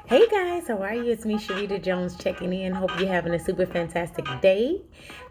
Hey guys, how are you? It's me, Sharita Jones, checking in. Hope you're having a super fantastic day.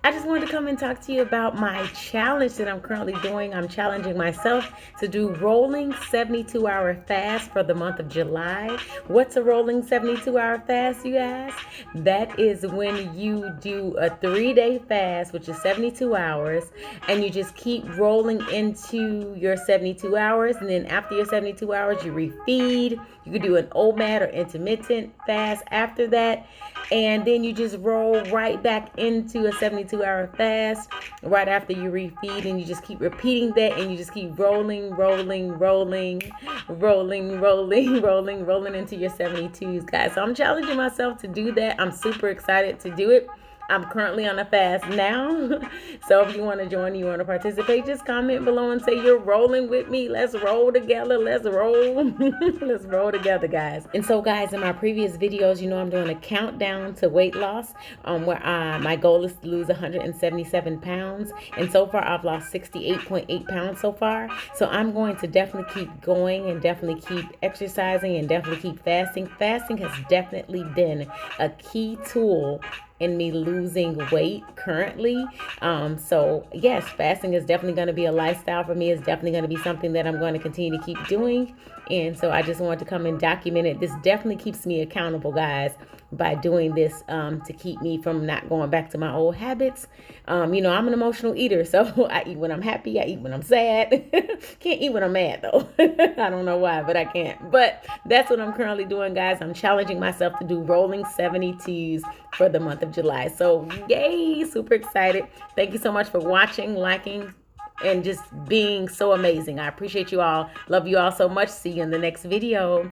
I just wanted to come and talk to you about my challenge that I'm currently doing. I'm challenging myself to do rolling 72-hour fast for the month of July. What's a rolling 72-hour fast, you ask? That is when you do a 3-day fast, which is 72 hours, and you just keep rolling into your 72 hours. And then after your 72 hours, you refeed. You could do an OMAD or intermittent fast after that. And then you just roll right back into a 72-hour fast right after you refeed. And you just keep repeating that. And you just keep rolling into your 72s, guys. So I'm challenging myself to do that. I'm super excited to do it. I'm currently on a fast now. So if you want to join, you want to participate, just comment below and say you're rolling with me. Let's roll together. Let's roll. Let's roll together, guys. And so, guys, in my previous videos, I'm doing a countdown to weight loss where my goal is to lose 177 pounds. And so far, I've lost 68.8 pounds so far. So I'm going to definitely keep going and definitely keep exercising and definitely keep fasting. Fasting has definitely been a key tool in me losing weight currently. So yes, fasting is definitely going to be a lifestyle for me. It's definitely going to be something that I'm going to continue to keep doing. And so I just wanted to come and document it. This definitely keeps me accountable, guys, by doing this to keep me from not going back to my old habits. I'm an emotional eater, so I eat when I'm happy. I eat when I'm sad. Can't eat when I'm mad, though. I don't know why, but I can't. But that's what I'm currently doing, guys. I'm challenging myself to do rolling 72s for the month of July. So yay, super excited. Thank you so much for watching, liking, and just being so amazing. I appreciate you all. Love you all so much. See you in the next video.